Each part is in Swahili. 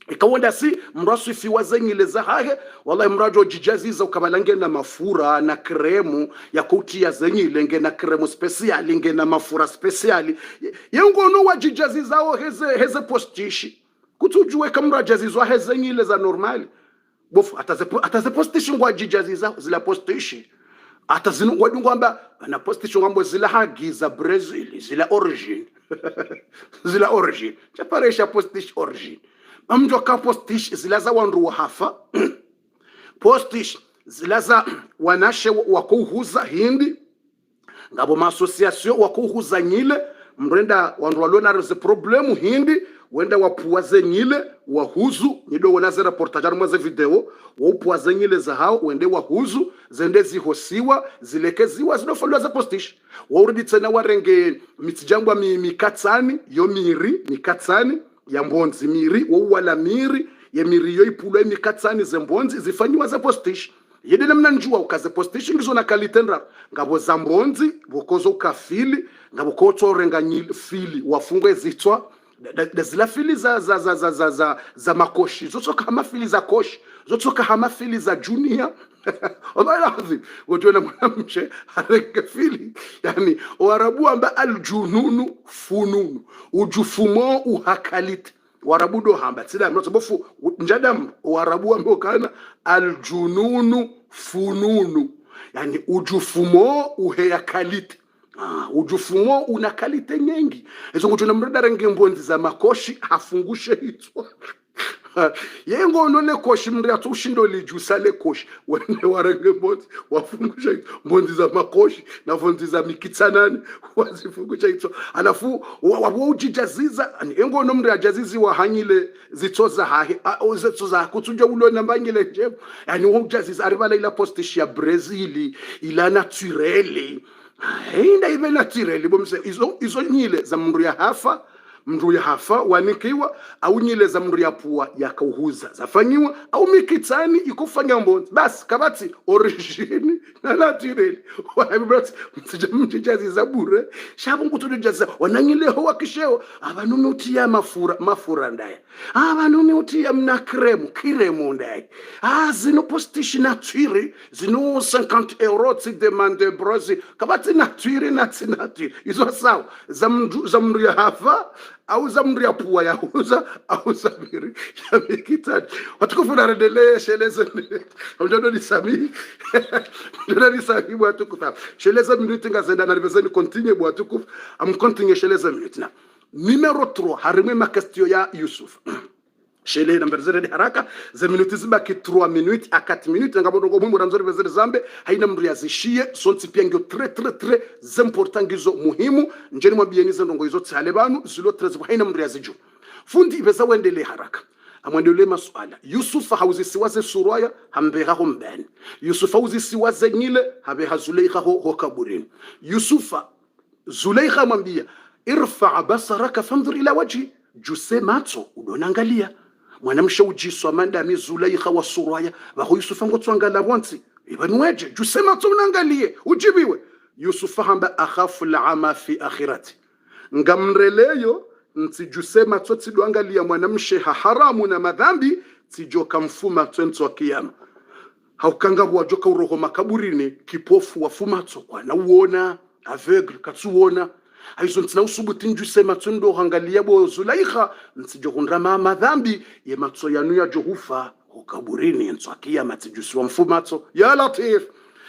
ikawonda si mrasu fiwa zengile za hahe wallahi mrajo jijaziza ukabalange na mafura na kremu ya kutia zengile nge na kremu speciali nge na mafura speciali yengo no wajijaziza o heze postishi kutujue kamra jazizwa heze ngile za normali bofu ataze postishi ngwa jijaziza zila postishi atazinu wadungu amba na postishi ngambo zila hagi za Brazil zila origin zila origin chaparesha postishi origin amjwa ka postish zilaza wandu wa hafa postish zilaza wanashe wakuhuza hindi ngabo ma association wakuhuza nyile mrenda wandu walona ze problemu hindi wenda wapuaze nyile wahuzu nido wanaze reportage mwaze video wapuaze nyile za hao wende wahuzu zende zihosiwa zilekeziwa zinofalwa za postish wauridi tena warenge mitijangwa mikatsani yo miri mikatsani ya mbonzi miri wala miri ya miri yo ipulwa mikatsani zembonzi zifanywa za postish yede namna njua ukaze postish ngizo na kalitendra ngabo za mbonzi bokozo kafili ngabo koto renga fili wafungwe zitwa zila fili za makoshi zotoka hama fili za koshi zotoka hama fili za junior wallahi lazim wotona mwanamche hareke fili yani warabu amba aljununu fununu ujufumo uhakalite warabu do hamba tsida mno bofu njadam warabu amba kana aljununu fununu yani ujufumo uhakalite ujufumo una kalite nyingi ezo ngotona mrada range mbonzi za makoshi afungushe hitwa yengo none koshi mri atushindo lijusa le koshi wende warange mbonzi wafungusha mbonzi za makoshi na mbonzi za mikitsanani wazifungusha hitwa alafu wabujijaziza yengo no mri ajazizi wahanyile zitoza hahe zitoza kutunja ulo nambangile nje yani wabujaziza aribala ila postish ya Brazil ila naturelle Hinda ibe natureli bomse izo nyile za mndu ya hafa wanikiwa au nyile za mndu ya pua yakauhuza zafanyiwa au mikitani ikufanya mbonzi basi kabati origini na natureli wabibrat mtijazi za bure shabu ngutujaza wananyile ho wakisheo abanume utia mafura ndaye abanume utia mna kremu ndaye zino postish natureli zino 50 € ti demande brozi kabati natureli izo sawa za mndu ya hafa au za mndu ya pua ya huza au za miri ya mikitani watukufuna redele sheleze mjodo ni sami mjodo ni sami watukufa sheleze minute ngazenda na ribezeni continue watukufa am continue sheleze minute na numero 3 harime makastio ya Yusuf shele number 0 de haraka za minute zibaki 3 minutes a 4 minutes ngabo ngo mumbo ranzori vezere zambe haina mndu yazishie sonti pia ngyo très important ngizo muhimu njeni mwabieniza ndongo izo tsale banu zilo 13 haina mndu yaziju fundi ibeza wendele haraka amwendele masuala Yusuf hauzisiwaze suraya hambeha hombani Yusuf hauzisiwaze nyile habeha Zulaikha ho kaburini Yusufa Zulaikha mwambia irfa basaraka fanzur ila wajhi juse matso udonangalia mwanamsha ujiswa mandami Zulaikha wa suraya baho Yusufa ngotwangala bonzi ibanweje juse matso unangalie ujibiwe Yusufa hamba akhafu al'ama fi akhirati ngamreleyo nsijuse matso tidwangalia mwanamshe haramu na madhambi tijoka mfuma twento wa kiyama haukanga wajoka uroho makaburini kipofu wafumatso kwa na uona aveugle katsuona aizo ntina usubuti njuse matso ndo hangalia bo Zulaikha nsijokundra madhambi ye matso yanu ya Jehufa ukaburini ntso kiyama tijusi wa mfumatso ya Latif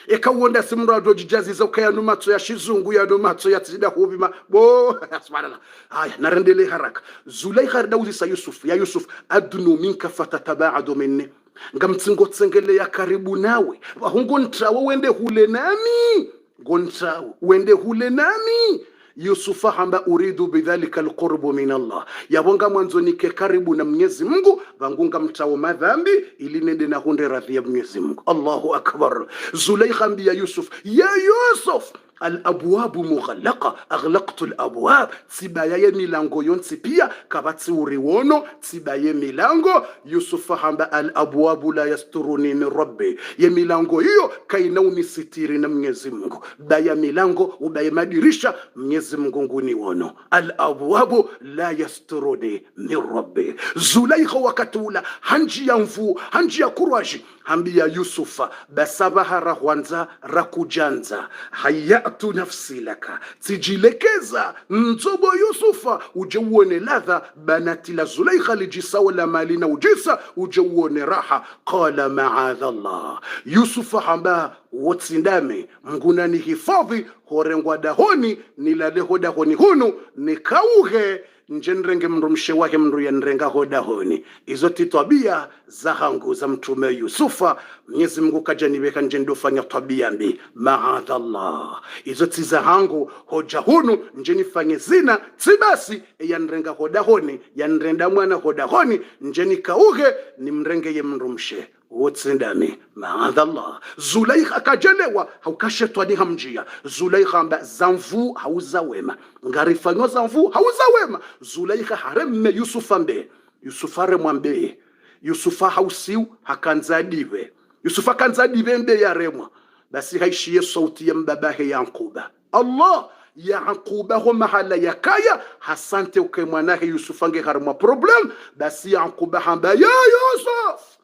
ekawonda simra do jijaziza ukayanu matso ya shizungu ya do matso ya tida hubima bo subhanallah haya narendele haraka Zulaikha dawzi Yusuf ya Yusuf adnu minka fatatabaadu minni ngamtsingo tsengele ya karibu nawe bahungo ntrawo wende hule nami gontrawo wende hule nami Yusufa hamba uridu bidhalika alqurbu min Allah yabonga mwanzo nike karibu na Mwenyezi Mungu bangunga mtawo madhambi ili nende na hunde radhi ya Mwenyezi Mungu Allahu akbar Zulaikha mbia Yusuf ya Yusuf Al-abwabu mughallaqa aghlaqtu al-abwab, tsibayaye milango yonsi pia kabatsi uriwono tsibaye milango. Yusufa hamba al-abwabu la yasturuni min rabbi, ye milango hiyo kaina unisitiri na Mwenyezi Mungu. Baya milango ubaya madirisha Mwenyezi Mungu nguni wono. Al-abwabu la yasturuni min rabbi. Zulaikha wakatula hanji ya mvu hanji ya kuraji hambia Yusufa basabaha rahwanza rakujanza hayatu nafsi laka, tijilekeza nzobo Yusufa uje uone ladha banati la Zulaikha lijisawa la malina ujisa uje uone raha. Qala ma'adha Allah, Yusufa hamba wotsindame mguna ni hifadhi horengwa dahoni nilale hodahoni hunu nikauhe nje nrenge mndu mshe wake mndu ya nrenga hodahoni. Izo titabia za hangu za mtume Yusufa Mwenyezi Mungu kajanibeka nje ndofanya tabia mbi ma'adallah. Izo tiza hangu hoja hunu nje nifanye zina tibasi ya nrenga hodahoni ya nrenda mwana hodahoni nje nikauhe ni mrenge ye mndu mshe wotsindami ma'adallah. Zulaikha akajelewa haukashetwa ni hamjia. Zulaikha amba zamvu hauza wema ngarifanyo zamvu hauza wema. Zulaikha haremme Yusufa mbe Yusufa remwambe Yusufa hausiu hakanzadiwe Yusufa kanzadiwe mbe ya remwa basi haishie sauti ya mbabahe Yaquba. Allah Yaquba ho mahala yakaya hasante uke mwanahe Yusufa nge harmwa problem basi Yaquba hamba ya Yusuf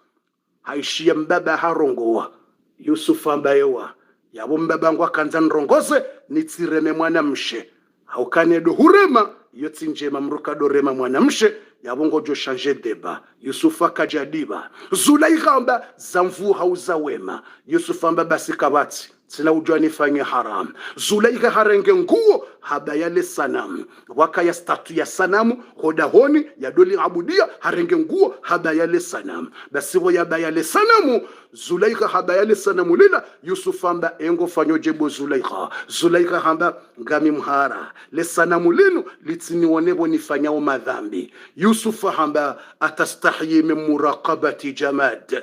haishia mbaba harongowa Yusufa ambayewa yabo mbaba ngwa kanza nrongoze nitsireme mwana mshe haukane do hurema yotsi njema mruka do rema mwana mshe yabo ngojo changer deba. Yusufa kajadiba. Zulaikha amba zamvu hauza wema. Yusufa amba basi kabati sina ujua nifanye haram. Zulaikha harenge nguo habayale sanamu wakaya statu ya sanamu hodahoni ya doli abudia harenge nguo habayale sanamu basi wo yabayale sanamu. Zulaikha habayale sanamu lila Yusufa amba engo fanyo jebo Zulaikha hamba ngami mhara le sanamu linu litini wanebo nifanyao madhambi. Yusufa hamba atastahyi min muraqabati jamad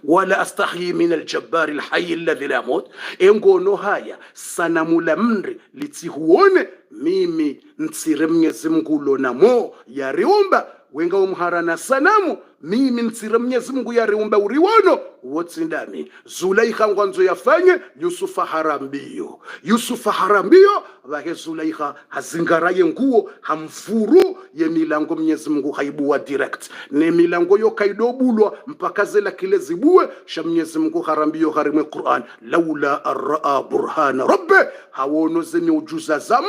wala astahyi min aljabbar alhayy alladhi la yamut. Engono haya sanamu la mri litihuone mimi ntsire Mwenyezi Mungu lonamo yariumba wenga umhara na sanamu mimi ntsire Mwenyezi Mungu yariumba uriwono wotsindami. Zulaikha ngwanzo yafanye Yusufa harambio. Yusufa harambio vahe Zulaikha hazingaraye nguo hamfuru ye milango Mwenyezi Mungu haibuwa direct ne milango yo kaidobulwa mpaka zela kile zibue sha Mwenyezi Mungu harambio harimwe Qur'an laula arra burhana rabbi hawono zeni ujuza za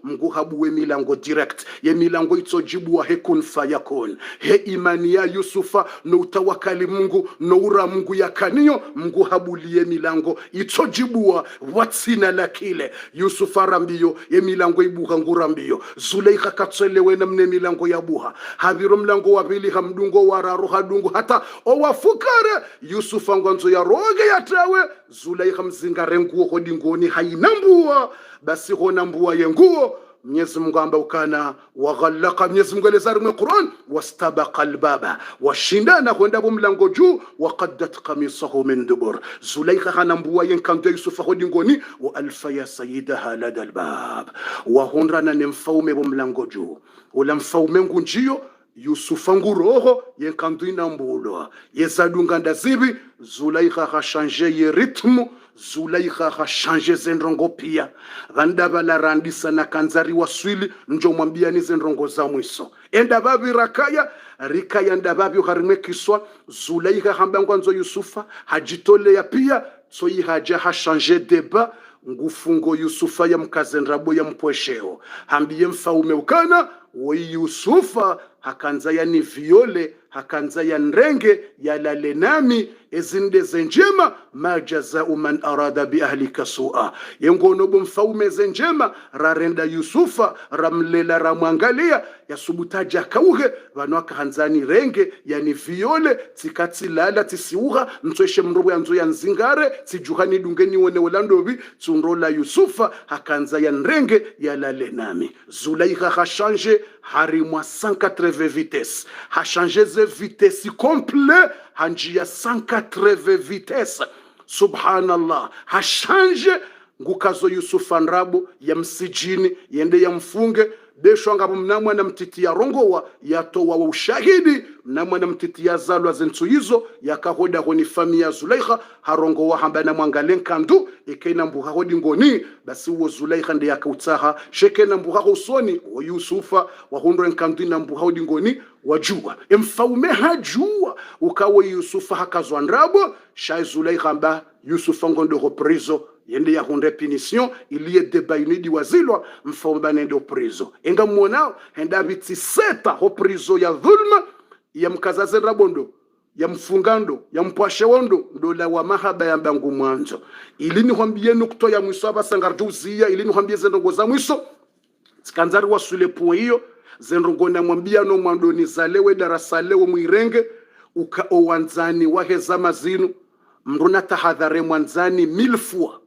Mungu habuwe milango direct ye milango itsojibwa hekun fayakun. He imani ya Yusufa no utawakali Mungu no ura Mungu ya kaniyo Mungu habulie milango itsojibwa watsina la kile. Yusufa rambio ye milango ibuha ngurambio. Zulaikha katselewe na mne milango ya buha haviro mlango wa pili hamdungo wararu hadungo hata owafukare Yusufa ngwanzo ya roge yatawe. Zulaikha mzingare nguo hodingoni hainambua basi hona mbua ye nguo. Mwenyezi Mungu amba ukana waghallaqa Mwenyezi Mungu elezari mwe Qur'an wastabaqa albaba washindana kwenda mlango juu waqaddat qamisahu min dubur. Zulaikha hanambua yenkando Yusufa hodingoni wa alfa ya sayyidaha lada albab wa hunrana ni mfaume mlango juu ula mfaume ngunjio Yusufa nguroho yenkando inambulwa yezadunga ndazibi. Zulaikha ha changer ye rythme. Zulaikha ha changer zendrongo pia vandaba la randisa na kanzari waswili njo mwambia ni zendrongo za mwiso enda babi rakaya rikaya ndababi harimwe kiswa. Zulaikha hamba ngwanzo Yusufa hajitole ya pia so haja ha changer deba ngufungo Yusufa ya mkazenrabo ya mpwesheo hambiye mfaume ukana wo Yusufa hakanza ya ni viole hakanza ya nrenge ya lalenami ezinde zenjema majazau man arada bi ahlika su'a. Yengono bumfaume zenjema rarenda Yusufa ramlela ramwangalia yasubutaja kauhe vanwaka hanzani renge yani viole tikati lala tisiuha mtweshe mrobo ya nzo ya nzingare tijuhani dungeni wone walandobi tsunrola Yusufa hakanza ya nrenge ya lalenami. Zulaikha ha change harimwa 180 vitesse ha change ze vitesse complet hanjia 180 vitesse. Subhanallah ha change ngukazo Yusufa nrabo ya msijini yende ya mfunge besho ngabo mnamwa na mtiti ya rongowa yatowa wa ushahidi mnamwa na mtiti ya zalwa zentu hizo yakahoda honi fami ya Zulaikha harongowa hambana mwangalen kandu ikaina mbuha hodi ngoni basi uo Zulaikha ndi yakautaha sheke na mbuha usoni wa Yusufa wa hundre kandu na mbuha hodi ngoni wajua mfaume hajua ukawa Yusufa hakazwa nrabo shai Zulaikha mba Yusufa ngondo reprizo yende ya hunde punition iliye debaini di wazilwa mfomba nende prizo enga mwanao henda biti seta ho prizo ya dhulma ya mkazaze rabondo ya mfungando ya mpwashe wondo ndola wa mahaba ya mbangu mwanzo ilini hwambie nukto ya mwiso abasangarjuzia ilini hwambie zendongo za mwiso sikanzari wasule puwe hiyo zendongo na mwambia no mwandoni zalewe darasalewe mwirenge uka owanzani wahe za mazinu mruna tahadhare mwanzani milfua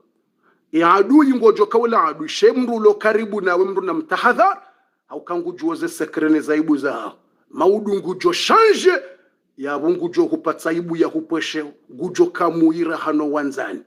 adui ngojo kawla adui shemru lo karibu nawe mru na mtahadhar au kangu juoze sekrene zaibu zao maudu ngujo shanje ya bungujo hupata ibu ya hupweshe ngujo kamuira hano wanzani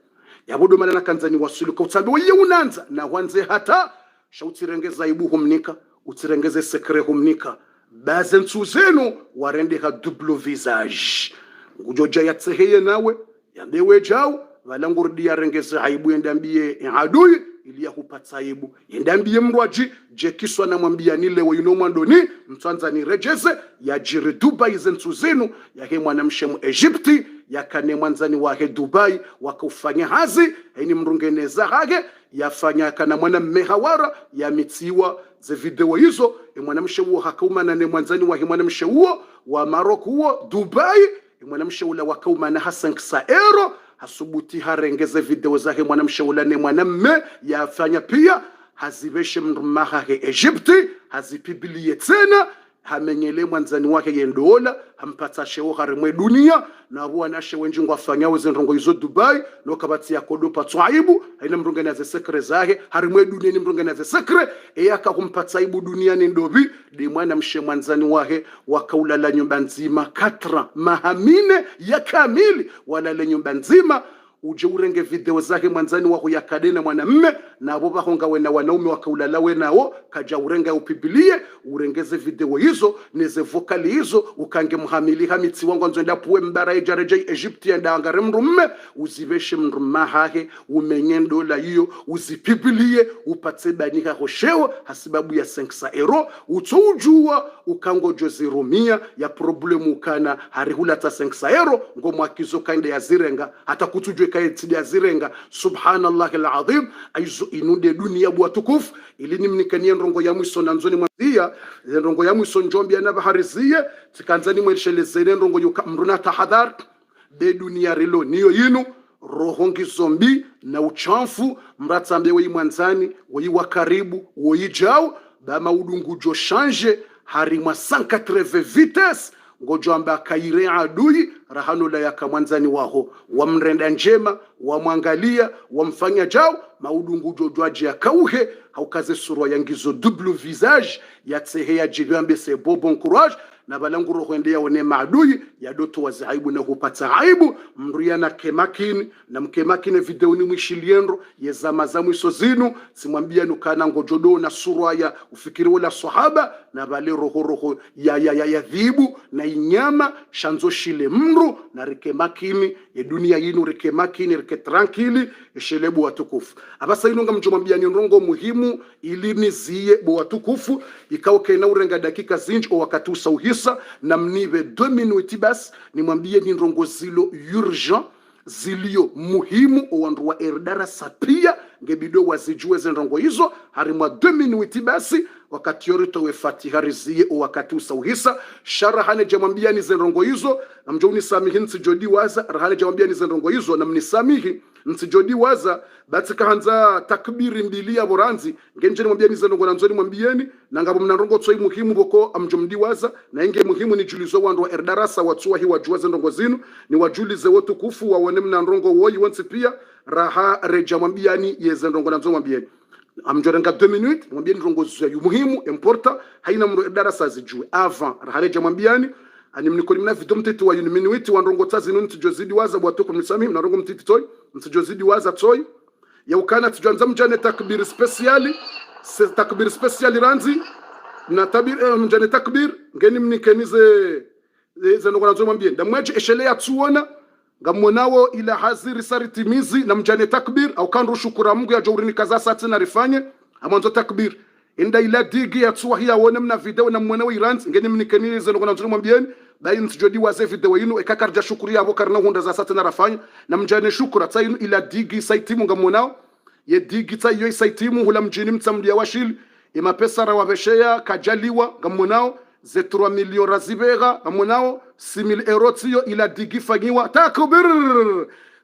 ya bodo malana kanzani wasulu kwa utabi weye unanza na wanze hata shautirengeza ibu humnika utirengeze sekre humnika bazen tuzenu warende ha double visage ngujo jaya tseheye nawe yandewe jao walangurdi ya rengeze aibu endambie adui ili ya kupata aibu endambie mrwaji je kiswa na mwambia nile wa yuno mwandoni mtwanza ni rejeze ya jiri Dubai zentu zenu ya he mwanamshe mu Egypti ya kane mwanzani wa he Dubai wakufanya hazi haini mrungeneza hage yafanya kana mwana mmehawara ya mitiwa ze video hizo mwanamshe huo hakauma na mwanzani wa he mwanamshe huo wa Morocco huo Dubai mwanamshe ula wakauma na Hassan Ksaero hasubuti harengeze video zake mwanamshe ula ne mwanamme yafanya pia hazibeshe mrumaha he Egypti hazipibilie tena hamenyele mwanzani wake yendola hampata shewo harimwe dunia na huwa na shewo njingwa afanyawe zenrongo hizo Dubai no kabati ya kodo patwaibu haina mrungene ya sekre zake harimwe dunia ni mrungene ya sekre eyaka humpata ibu dunia ni ndobi di mwana mshe mwanzani wake wakaula la nyumba nzima 4 mahamine ya kamili wala la nyumba nzima uje urenge video zake mwanzani wako ya kadena mwanamme na abo bahonga wena wanaume wakaulala wenao kaja urenga upibilie urengeze video hizo neze vokali hizo ukange muhamili hamiti wangu nzenda puwe mbara ejareje Egypti anda angare mrumme uzibeshe mrumma hahe umenyendo la hiyo uzipibilie upate banika hoshewa hasibabu ya 500 euro utujua ukango jozirumia ya problemu kana harihula ta 500 euro ngomo akizo kainde ya zirenga hata kutujue kaiti ya zirenga subhanallah alazim aizo inude dunia bwa tukufu ilini mnikania ndongo ya mwiso na nzoni mwazia ndongo ya mwiso njombi ya nabaharizie tikanzani mwelshelezene ndongo yuka mruna tahadhar de dunia rilo niyo yinu rohongi zombi na uchanfu mratambe wei mwanzani wei wakaribu wei jao bama udungu jo change harimwa 180 vitesse ngojo amba kaire adui rahano la yaka mwanzani waho wamrenda njema wamwangalia wamfanya jao maudungu jojwaji ya kauhe haukaze surwa yangizo double visage ya tsehe ya jigambe se bon courage na balangu roho endea one maadui ya doto wa zaibu na hupata aibu mruya na kemakini na mkemakini video ni mwishilienro ye zama za mwiso zinu simwambia nukana ngojodo na surwa ya ufikiri wala sahaba na bale roho ya dhibu na inyama shanzo shile mru na rikemakini ya dunia yinu rikemakini rike tranquili ishelebu watukufu abasa inunga mjomambia ni nrongo muhimu ili niziye bo watukufu ikao kena urenga dakika zinji o wakati usauhisa na mnive 2 minuti bas ni mwambie ni nrongo zilo urgent zilio muhimu o wandu wa erdara sapia ngebido wazijue zenrongo hizo harimwa 2 minuti basi wakati yorito we fatiha riziye o wakati usauhisa sharahane jamwambia ni zenrongo hizo na mjoni samihi nsijodi waza rahane jamwambia ni zenrongo hizo na mnisamihi nsijodi waza batika hanza takbiri mbili ya boranzi ngenjeni mwambia ni zenrongo na nzoni mwambieni na ngabo mnarongo tsoi muhimu boko amjomdi waza na inge muhimu ni julizo wandu wa erdarasa watuwa hi wajua zenrongo zinu ni wajulize wotu kufu wawone mnarongo woi wansi pia raha reja mwambia ni ye zenrongo na nzoni mwambieni amjorenga 2 minutes mwambie ndongo yu muhimu importa haina mro darasa zijue avant rahareja mwambiani ani mnikoli mna video mtiti wa minute wa ndongo tazi nunti jozidi waza bwatoko mnisami na ndongo mtiti toy mtijozidi waza toy yaukana tujanza mjane takbir speciali ranzi na tabir mjane takbir ngeni mnikenize zenogona zo mwambie ndamwaje eshelea tuona ngamonao ila haziri saritimizi na mjane takbir au kanru shukura Mungu ya jaurini kaza sati na rifanye amanzo takbir inda ila digi ya tuwa hiya wone mna video na mwanao iranzi ngeni mnikenize zenogona zo mwambie bayi ntujodi waze video yinu ekakarja shukuri yabo karna hunda za sati na rafanye na mjane shukura tayinu ila digi saitimu ngamonao ye digi tayo saitimu hula mjini mtamdia washili ye mapesa rawabeshea kajaliwa ngamonao ze 3 millions razibega ngamonao 6000 euros tiyo ila digi fanyiwa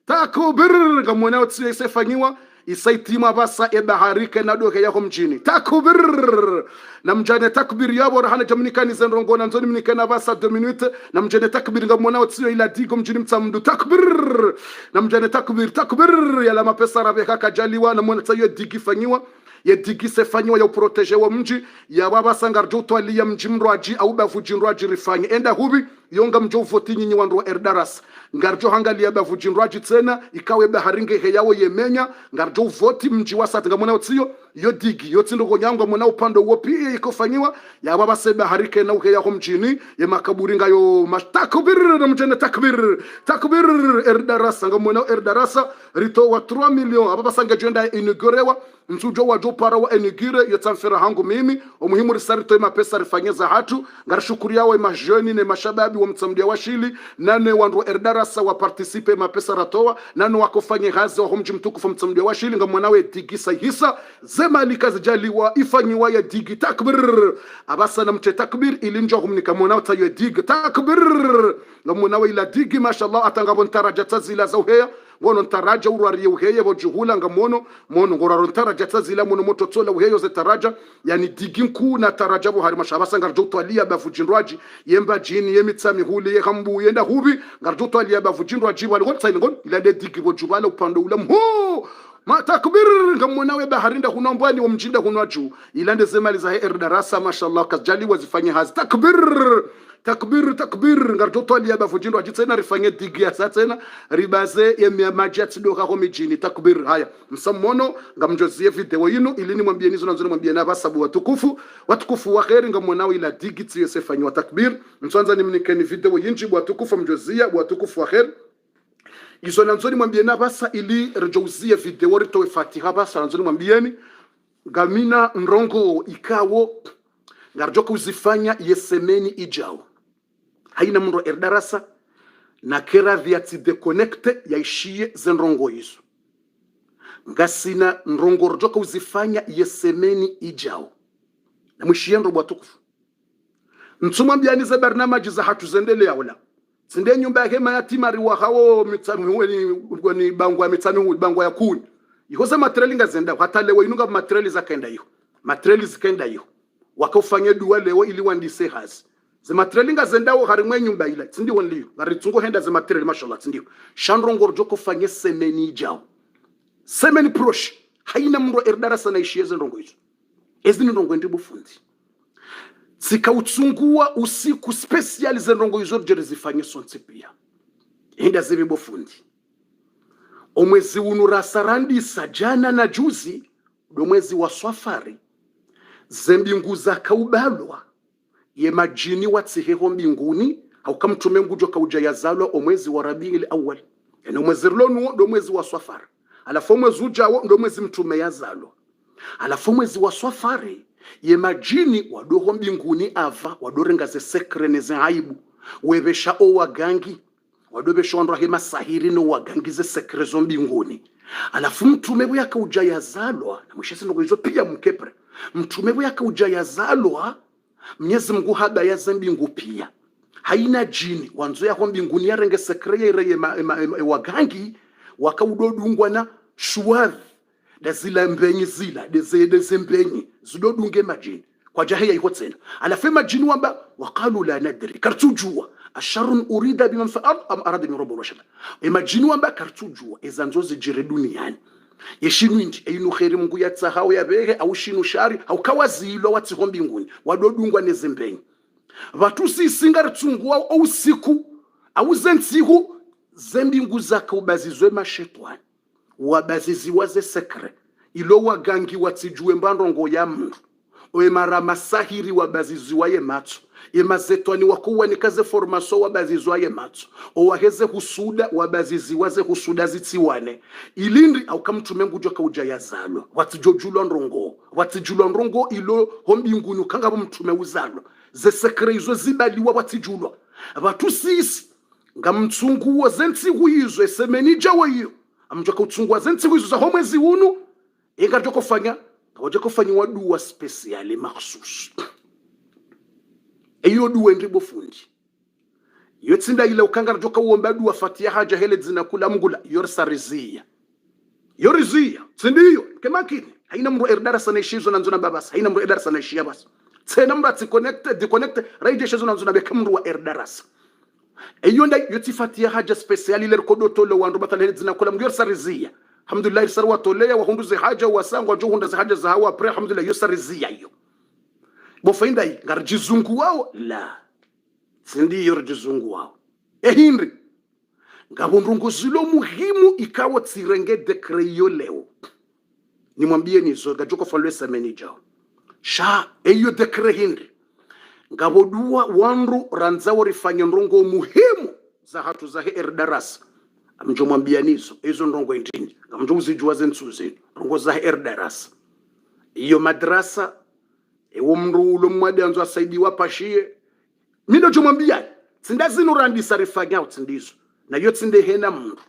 takubir ngamonao tiyo ise fanyiwa isaitima basa ebaharike na doke yako mjini takbir na mjane takbir yabo rahana jamnikani zenrongo na nzoni mnikana basa 2 minutes na mjane takbir ngamona otsio ila digo mjini mtamdu takbir na mjane takbir ya la mapesa rabeka kajaliwa na mwana tayo digi fanyiwa ye digi se fanyiwa ya protege wa mji ya baba sangarjo twali ya mji mrwaji au bavuji mrwaji rifanye enda hubi yonga mjo voti nyinyi wandu wa erdaras ngarjo hangalia bavuji mrwaji tena ikawe baharinge heyawo yemenya ngarjo voti mji wasat ngamona otsio yo digi yo tsindo gonyangwa mona upando wopi ikofanyiwa ya baba se baharike na uke yako mjini ye makaburi ngayo mastakbir na mjene takbir erdaras ngamona erdarasa rito wa 3 millions ababa sanga jenda inaugurwa nsujo wa jo para wa enigire yotamfira hangu mimi umuhimu risarito ima pesa rifanyeza hatu ngarashukuri yawe ima jeune ne mashababi wa mtamdia washili nane wandu erdarasa wa participe ima pesa ratoa nane wakofanye hazi wa humji mtukufu mtamdia washili nga mwanawe digisa hisa zema likazi jaliwa ifanyiwa ya digi takbir abasa na mche takbir ilinjo humnika mwanawe tayo digi takbir nga mwanawe ila digi mashallah atangabon tarajata zila zauheya wono ntaraja urwariye uheye bojuhula ngamono ngoraro ntaraja tazila mono moto tola uheyo ze taraja yani diginku na taraja bo hari mashabasa ngarjo twalia bavujinrwaji yemba jini yemitsami huli ye kambu yenda hubi ngarjo twalia bavujinrwaji wali gotsaile ngon ila de digi bojubala upando ulam ho matakbir ngamonawe baharinda kunombwani wa mjinda kunwaju ilande zemali za erdarasa mashallah kajali wazifanye hazi takbir ngarjo twali ya bafujindu ajitsena rifanye digi ya satena ribaze ya majati doka kwa mijini takbir haya msamono ngamjozie video yinu ilini mwambie nizo nanzoni mwambie na basabu watukufu wa kheri ngamonao ila digi tiyo sefanywa takbir mswanza ni mnikeni video yinji watukufu mjozia watukufu wa kheri izo nanzoni mwambie na basa ili rjouzia video ritowe fatiha basa nanzoni mwambieni gamina nrongo ikawo ngarjoka uzifanya yesemeni ijao haina mndo erdarasa na kera viati deconnecte yaishie zenrongo hizo ngasina nrongo rjoka uzifanya yesemeni ijao na mwishiendo bwatukufu ntumwambiani za barnamaji za hatu zendele wala sinde nyumba yake mayatima riwa hawo mitani bangwa mitani bangwa ya kuni ikoza materiali ngazenda hata lewa inunga materiali zakaenda hiyo materiali zikaenda hiyo wakofanya dua lewa ili wandise hazi ze materiali ngazendao harimwe nyumba ila tindi wonliyo ngaritungo henda ze materiali mashallah tindi shandrongo rjoko fanye semeni jao semeni proche haina mndo erdarasa na ishieze ndongo hizo ezini ndongo ndibu fundi zikautsungua usiku special ze ndongo hizo jere zifanye sonse pia henda zibibo fundi omwezi unurasarandi sajana na juzi do mwezi wa Swafari zembingu za kaubalwa ye majini watsiheho mbinguni au kamtume ngujo kauja yazalwa omwezi wa Rabiul Awwal yani mwezi rlonu do mwezi wa Swafari alafu mwezi ujao ndo mwezi mtume yazalwa alafu mwezi wa Swafari ye majini wadoho mbinguni ava wadorenga ze sekrene ze aibu webesha o wagangi wadobesha wandu rahima sahiri no wagangize sekrezo mbinguni alafu mtume we akauja yazalwa na mwishesi ndo hizo pia mkepre mtume we akauja yazalwa Mwenyezi Mungu haba ya mbingu pia haina jini wanzo yako mbinguni yarenge sekre ye wagangi wakaudodungwa na shuwadh da zila mbenyi zila de mbenyi zidodunge majini kwa jahia iko tena alafu majini wamba waqalu la nadri kartujua asharun urida biman fi ard am arada min rabbul rashad majini wamba kartujua ezanzo zijire duniani yeshinu inji eyinu khairi Mungu yatsahao yabege au shinu shari au kawazilo watsiho mbinguni wadodungwa nezembenyi watu sisingaritsungwa au siku au zentsihu zembingu zakubazizwe mashetani wabazizi waze sekre ilo wagangi watijue mbandongo ya mndu oe mara masahiri wabazizi waye matso emazetwani wakuwa nikaze formaso wabazizi waye matso owaheze husuda wabazizi waze husuda zitiwane ilindi au kamtume ngujo kauja yazalo watijojulwa ndrongo ilo hombingunu kanga mtume uzalo ze sekre izo zibaliwa watijulwa abatu sisi ngamtsunguwa zensi huizo esemenija wayo amjoka utsungwa zensi huizo za homwezi unu inga joko fanya dua speciali makhsus eyo dua ndibo fundi yotsinda ile ukanga joka uomba dua fatia haja hele zinakula mgula yorsarizia tsindiyo kemakini haina mru erdarasa na ishizo na nzona babasa haina mru erdarasa na ishia bas tsena mru ati connect radio shizo na nzona be kamru wa erdarasa eyo nda yotifatia haja speciali ile kodo tolo wandu batale zinakula mgula yorsarizia alhamdulillah sarwa tolea wa hundu haja wasangwa jo hunda haja za hawa pre alhamdulillah yosarizia hiyo bofainda hii ngarjizungu wao la sindi yorjizungu wao ehindri ngabondrongo zilo muhimu ikawa tsirenge dekreyo leo nimwambie nizo gajoko falwe semeni jao sha eyo dekre hindri ngabodua wandu ranzawo rifanya ndrongo muhimu za hatu za erdarasa amjo mwambia nizo ezo ndongo indini ngamjo uzijua zensuze ndongo za erdarasa iyo madrasa ewo mndu ulo mwadi anzo asaidiwa pashie mindo chomwambia tsindazi randisa rifanya utsindizo na yo tsinde hena mndu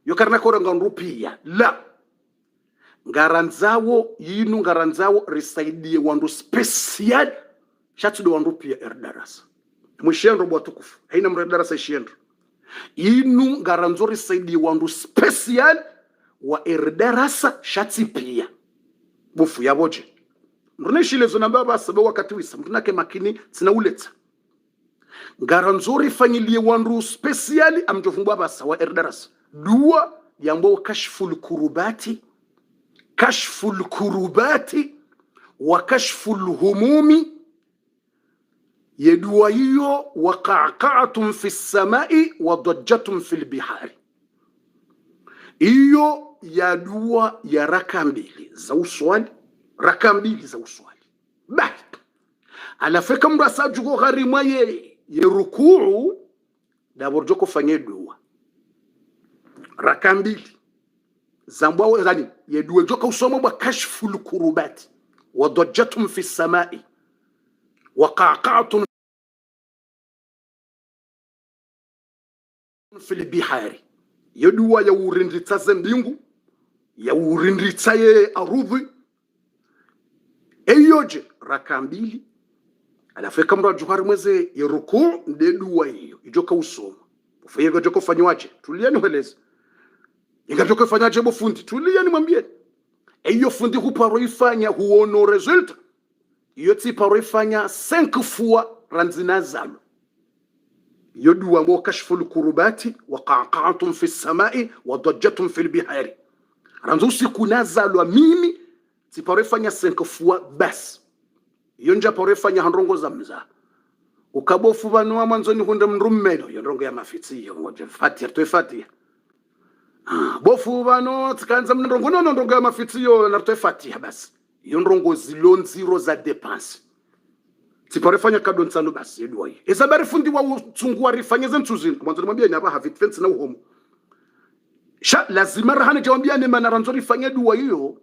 yo karna koranga nrupia la ngaranzawo risaidie wandu special shatudo wandu pia erdarasa mwishendro bwatukufu haina mredarasa ishendro inu ngaranzori saidi wandu special wa erdarasa shati pia bufu ya boje mruneshile zona baba sababu wakati wisa mtunake makini sina uleta ngaranzori fanyilie wandu special amjofungwa basa wa erdarasa dua yambo kashful kurubati wa kashful humumi yedua hiyo waqa'qa'atun fi samai wa dajjatun fil bihari hiyo ya dua ya raka mbili za uswali bah alafika mrasa jugo gharima ye rukuu da borjoko fanye dua raka mbili zambwa ngani yedua joka usoma wa kashful kurubati wa dajjatun fi samai waqa'qa'atun fil bihari yedua ya urindritsa zembingu ya urindritsa ye arudhi eyoje raka mbili alafika mra juhari mweze ya ruku nde dua hiyo ijoka usoma ufayega joko fanywaje tulieni weleza ingajoka fanyaje bo fundi tulieni mwambie eyo fundi huparo ifanya huono result iyo tiparo ifanya 5 fois ranzina zalo yodua mo kashful kurubati wa qa'qa'atun fi samai wa dajjatun fil bihari ranzo siku nazalo mimi tiparo ifanya 5 fois bas iyo nja paro ifanya handrongo za mza ukabofu banwa mwanzoni hunde mrummelo iyo ndrongo ya mafitsi iyo ngoje fatia bofu bano tkanza mndrongo no ndrongo ya mafitsi iyo na fatia bas iyo ndrongo zilonziro za dépense tiparefanya kado nsalo basi edwa ezabari fundi wa utsungwa rifanya zentuzini mwanzo mwambia ni aba have fence na uhomo sha lazima rahane jawambia ni mana ranzo rifanya dua hiyo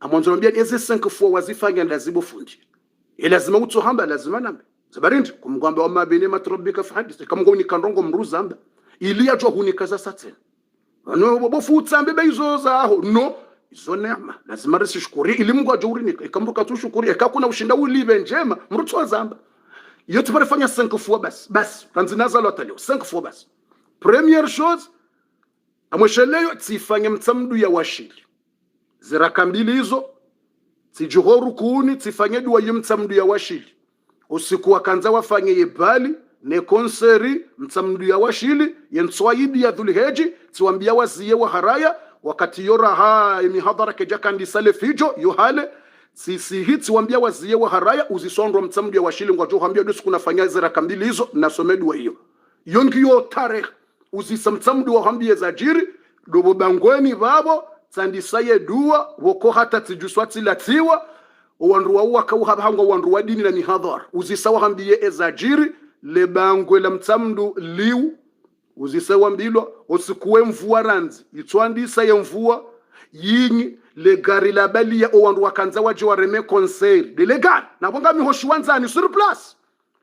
amwanzo mwambia eze 5 fois wazifanya ndazibo fundi lazima utsohamba lazima nambe zabarindi kumgamba wa mabene matrobika fahadisi kama ngoni kandongo mruzamba ili ajwa hunikaza satena ano bofu utsambe beizo zaho no izo neema lazima risishukuri ili Mungu ajauri ikamruka tu shukuri akakuna ushinda ulibe njema mrutwa zamba yote parefanya 5 fois bas tanzinaza lota leo 5 fois bas première chose amwesheleyo tsifanye mtsamdu ya washili ziraka mbili hizo tijuhoru kuuni tsifanye dua yimtsamdu ya washili usiku wakanza wafanye yebali ne konseri mtsamdu ya washili yenswaidi ya dhulheji tiwambia waziye wa haraya wakati yoraha imihadhara kejaka ndisale fijo yohale sisi hiti wambia waziye wa haraya uzisondwa mtsamdu ya washili ngwajo hambia dusu kunafanya ziraka mbili hizo nasomedwa hiyo yongiyo tarehe uzisa mtsamdu wa hambia zajiri dobo bangweni babo tsandisaye dua woko hata tijuswati latiwa wandu wa kauhabanga wandu wa dini na mihadhara uzisawa hambiye ezajiri le bangwe la mtamdu liu uzisawa mbilwa osikuwe mvua ranzi itwandisa ya mvua yinyi le gari la balia o wandu wakanza waje wareme concert de le gari na bonga mihoshi wanzani sur place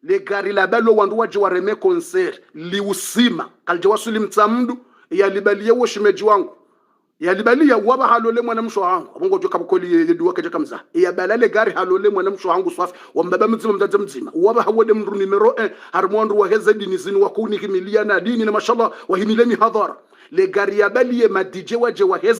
le gari la balo wandu waje wareme concert liusima kalje wasuli mtamdu ya libalia wo shimeji wangu ya libalia waba halole mwana msho wangu abongo joka bukoli yeduwa keje kamza ya balale gari halole mwana msho wangu swafi wambaba mzima mdada mzima waba hawode mru numero 1 harmondu wa heza dini zinu wakuni kimilia na dini na mashallah wahimileni hadhara le gari ya balia madije waje wa heza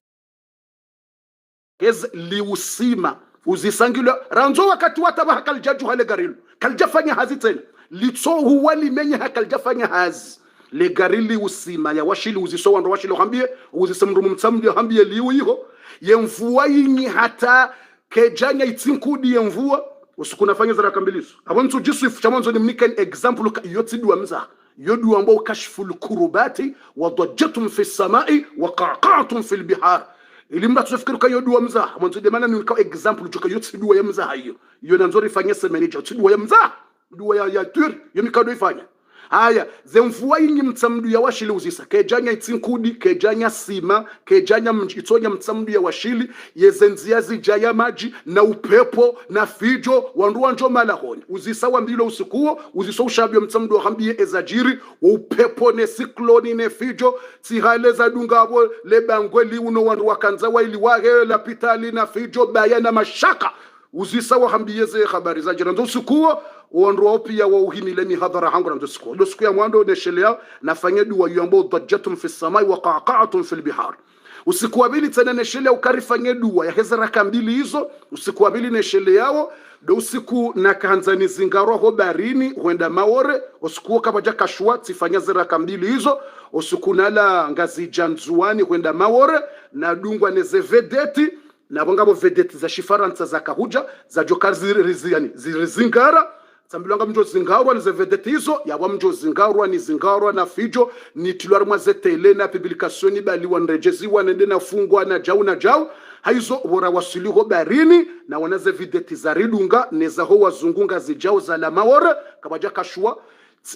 liusima uzisangilo ranzo wakati watabaha kaljaju hale garilu kaljafanya hazi tena litso huwa limenye hakaljafanya hazi le garili usima ya washili uziso wando washili hambie uzisemrumu mtsamdi hambie liu iho ye mvua yinyi hata kejanya itinkudi ye mvua usukuna fanya zara kambilisu abontu jisu ifuchamanzo ni mniken example yotidu amza yodu ambao kashful kurubati wa dajjatum fi samai wa qaqatum fi albihar ilimba tufikiri ka yodu amza mwanzo de maana ni ka example joka yotidu ya mza hiyo yona nzori fanya semenija yotidu ya mza duwa ya tur yomikado ifanya haya zemvua yinyi mtsamdu ya washili uzisa kejanya itinkudi kejanya sima kejanya itonya mtsamdu ya washili yezenzia zijaya maji na upepo na fijo wandu wanjo malahoni uzisa wambilo usikuo uziso ushabio mtsamdu hambie ezajiri wa upepo ne sikloni ne fijo tihaleza dungabo lebangweli uno wandu wakanza waili wahe la pitali na fijo baya na mashaka uzisa wahambie ze habari za jiranzo usikuo wandu pia wa uhimile mihadhara hangu na mdosiko ndo siku ya mwando neshelea nafanya dua yambo dajjatum fi samai wa qaqa'atum fil bihar usiku abili tena neshelea ukarifanya dua ya hezara kambili hizo usiku abili neshelea do usiku na kanzani zingaro ho barini huenda maore usiku kabaja kashwa tifanya zera kambili hizo usiku nala ngazi janzuani huenda maore na dungwa neze vedeti na bongabo vedeti za shifaranza za kahuja za jokazi riziani zirizingara sambilanga mjo zingarwa ni zevedetizo yawa mjo zingarwa ni zingarwa na fijo ni tilwar mwazetele na publication bali wanrejezi wanende na fungwa na jau haizo wora wasiliho barini na wanaze videti za ridunga neza ho wazungunga zijao za la maore kabaja kashua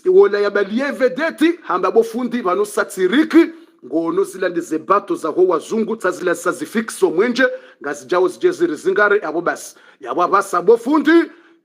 wala ya balie vedeti hamba bofundi bano satiriki ngono zila ndize bato za ho wazungu tazila sazifixo mwenje ngazijao zijeziri zingare abo basi yabo basa bofundi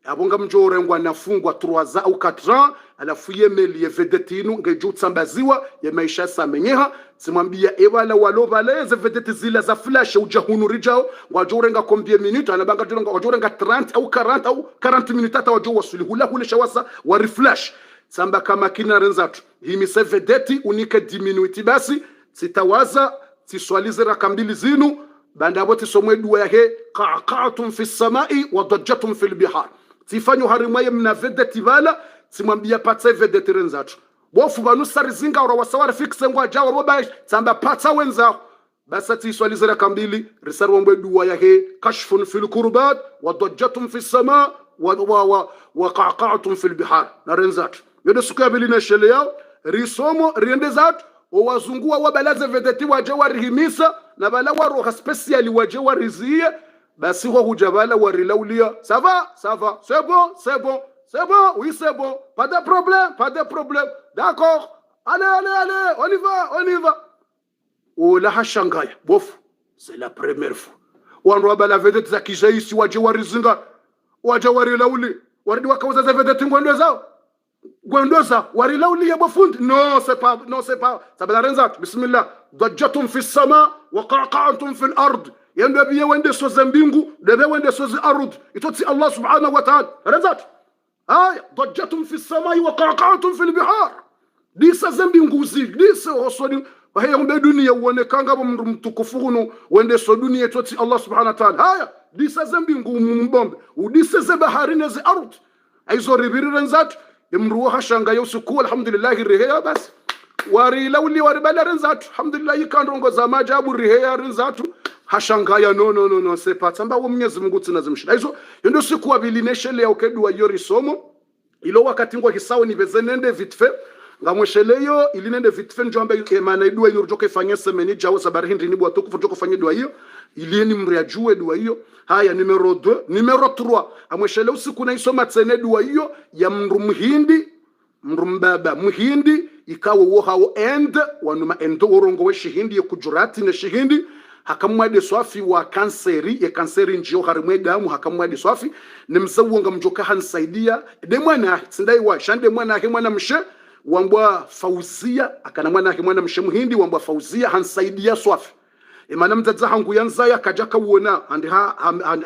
abonga mjorengwa nafungwa 3 au 4 ans alafu yemeli vedetinu ngeju tsambaziwa ya maisha samenyeha simwambia ewala walobaleze vedeti zila za flash ujahunu rijao wajorenga kombie minute anabanga tulonga wajorenga 30 au 40 au 40 minutes ata wajo wasuli hula shawasa wa reflash samba kama kina renzatu himi se vedeti unike 10 minutes basi sitawaza tiswalize rakambili zinu banda bote somwe dua yake qaqatum fi samai wa dajjatum fil bihar tifanyo harimaye mna vedeti bala simwambia patsa vedeti renzatu bofu banu sarizinga ora wasawara fixe ngwa jawa roba samba patsa wenza basa tiswalize rakambili risarwa mbwe dua yake kashfun fil kurbat wa dajjatum fi sama wa qaqatum fil bihar na renzatu yodo sukabili na shele yao risomo riendezatu o wazungua wabalaze vedeti waje warihimisa na bala waroha speciali waje warizie basi ho hujabala warilaulia ça va c'est bon oui c'est bon pas de problème d'accord allez on y va o la hashangaya bof c'est la première fois wanro bala vedeti za kijaisi waje warizinga waje warilauli waridi wakauza za vedeti ngwendoza warilaulia bofundi non c'est pas sabala renzat bismillah dajjatum fi sama wa qaqa'tum fi al-ard yanda biye wende so zambingu debe wende so ard itoti Allah subhanahu wa ta'ala renzat ay dajjatum fi sama wa qaqa'tum fi al-bihar disa zambingu zik disa hosodi bahe ngbe dunia wone kanga bo mtukufu wende so dunia itoti Allah subhanahu wa ta'ala haya disa zambingu mbombe udisa ze baharine ze ard aizo ribiri renzat imruha shanga yusuku alhamdulillah riheya bas wari lawli wari balaranzatu alhamdulillah ikandongo za majabu riheya rinzatu hashangaya no sepa tsamba wo Mwenyezi Mungu tsinazimshida hizo ndio siku abilineshele ya ukedwa yori somo ilo wakati ngwa kisawo ni bezenende vitfe ngamwesheleyo ilinende vitfen jomba maana dua hiyo joka ifanye semeni jawo sabari hindi ni bwa tuku joka fanye dua hiyo ilieni mriajue dua hiyo. Haya numero 2 numero 3 amwesheleyo siku na isoma tsene dua hiyo ya mrumhindi mrumbaba muhindi ikawo wo hawo end wanuma endo urongo we shihindi ya kujurati na shihindi hakamwade swafi wa kanseri ya kanseri njio harimwe damu hakamwade swafi ni msawonga mjoka hansaidia de mwana tindai wa shande mwana he mwana mshe wambwa Fauzia akana mwana he mwana mshe muhindi wambwa Fauzia hansaidia swafi imana mtadza hangu yanzaya kajaka uona andi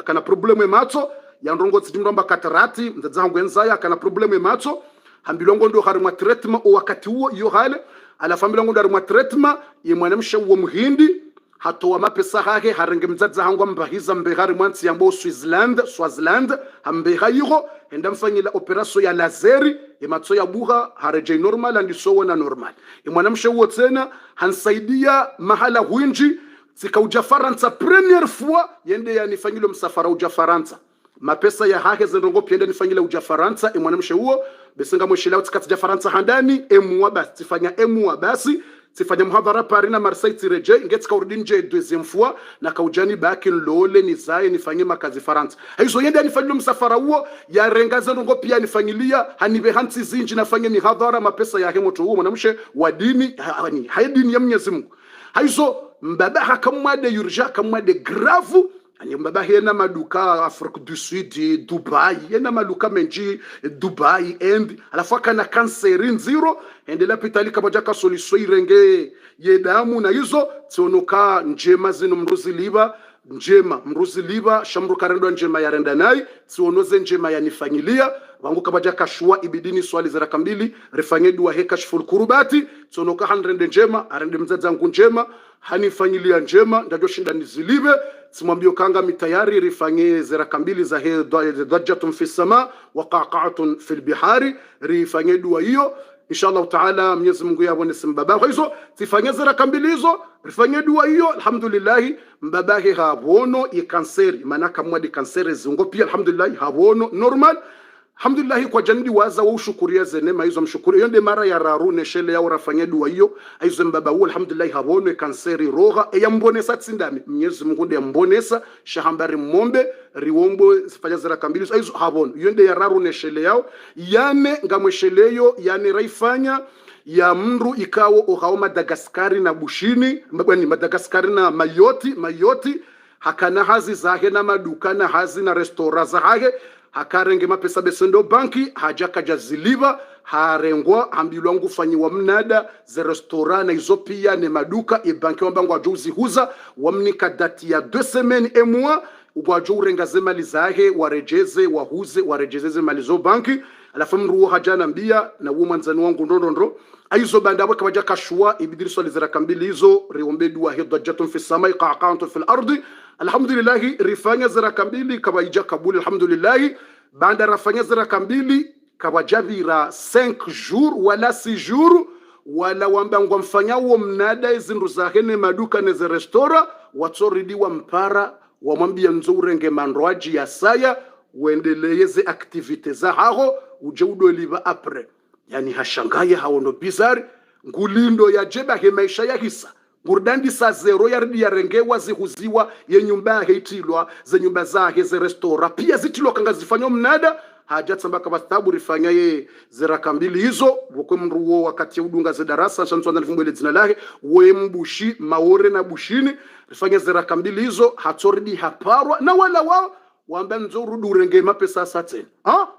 kana problemu macho ya ndongo tsimba katarati mtadza hangu yanzaya kana problemu macho hambilongo ndo harimwa treatment wakati huo iyo hale ala fambilongo ndo harimwa treatment ye mwana mshe wo muhindi hatoa mapesa hake harenge mzadza hangu mbahiza mbehari mwansi yambo Swaziland hambeha yiro enda mfanyila operation ya lazeri imatso ya buha hareje normal and so na normal mwanamshe huo tena hansaidia mahala huinji sikauja Faransa premiere fois yende yanifanyilo msafara uja Faransa mapesa ya hake zendongo piende nifanyila uja Faransa mwanamshe huo besenga mweshila utikati ja Faransa handani emwa basi tifanya emwa basi sifanya muhadhara Paris na Marseille tireje ngetika urudinje deuxième fois na kaujani baki lole nizaye nifanye makazi France hizo yende nifanyilo msafara huo ya rengaza ngo pia nifanyilia hanibe hansi zinji nafanye mihadhara mapesa ya hemoto huo mwanamshe wa dini hai dini ya Mwenyezi Mungu hizo mbaba hakamwade yurja kamwade grave ani mbaba hena maduka Afrique du Sud Dubai hena maduka menji Dubai and alafu kana kanseri zero endela pitali kamoja ka solution irenge yedamu na hizo tionoka njema zino mruzi liba shamru karendo njema yarenda nai tionoze njema yanifanyilia wangu kabaja kashua ibidini swali za raka 2 rifanye dua hekashful kurubati tionoka handrende njema arende mzaza wangu njema hanifanyilia njema ndajo shinda nizilibe simwambio kanga mitayari rifanye ziraka 2 za he dajjatun fi sama wa qaqa'atun fil bihari rifanye dua hiyo inshallah taala Mwenyezi Mungu yabone simbaba hizo tifanye ziraka 2 hizo rifanye dua hiyo alhamdulillah mbabahe habono ya kanseri maana kama di kanseri zungo pia alhamdulillah habono normal alhamdulillah kwa janidi waza wa ushukuria zenema hizo mshukuru yonde mara ya raru neshele ya urafanya dua hiyo hizo mbaba huo alhamdulillah habono kanseri roga ya mbonesa tsindami Mwenyezi Mungu ndiye mbonesa shahambari mombe riwombo sifanya ziraka 2 hizo habono yonde ya raru neshele yao yane ngamwesheleyo yani raifanya ya mru ikawo ohao Madagaskari na bushini mbani Madagaskari na mayoti hakana hazi zahe na maduka na hazi na restaurant zahe hakarenge mapesa besendo banki hajaka jaziliva harengwa ambilwa ngufanyiwa mnada ze restaurant na hizo pia ne maduka banki wambangu wajuzi huza wamnika dati ya 2 semaines et mois ubwajo urenga zemali zahe warejeze wahuze warejeze malizo banki alafu mruo hajana mbia na umanzani wangu ndondondro aizo bandabo kabaja kashwa ibidiriso liziraka 2 hizo riombe dua hidajatun fi samai qaqa'atun fil ardi alhamdulillah rifanya ziraka 2 kabaija kabuli alhamdulillah banda rafanya ziraka 2 kabajavira 5 jours wala 6 jours wala wambangwa mfanya uo mnada izindu zahene maduka neze restora watsoridiwa mpara wamwambia nzurenge mandroaji ya saya uendeleze activite za haho uje udoliva apre yani hashangaye haono bizari ngulindo ya jeba he maisha ya hisa ngurdandi sa zero yaridi ya rengewa zihuziwa ye nyumba heitilwa ze nyumba zahe ze restora pia zitilwa kanga zifanywa mnada haja tsambaka bastabu rifanya ye ziraka 2 hizo bokwe mruo wakati udunga ze darasa shantswana lifumbele dzina lahe we mbushi maore na bushini rifanya ziraka 2 hizo hatoridi haparwa na wala wao wamba nzorudu urenge mapesa satsen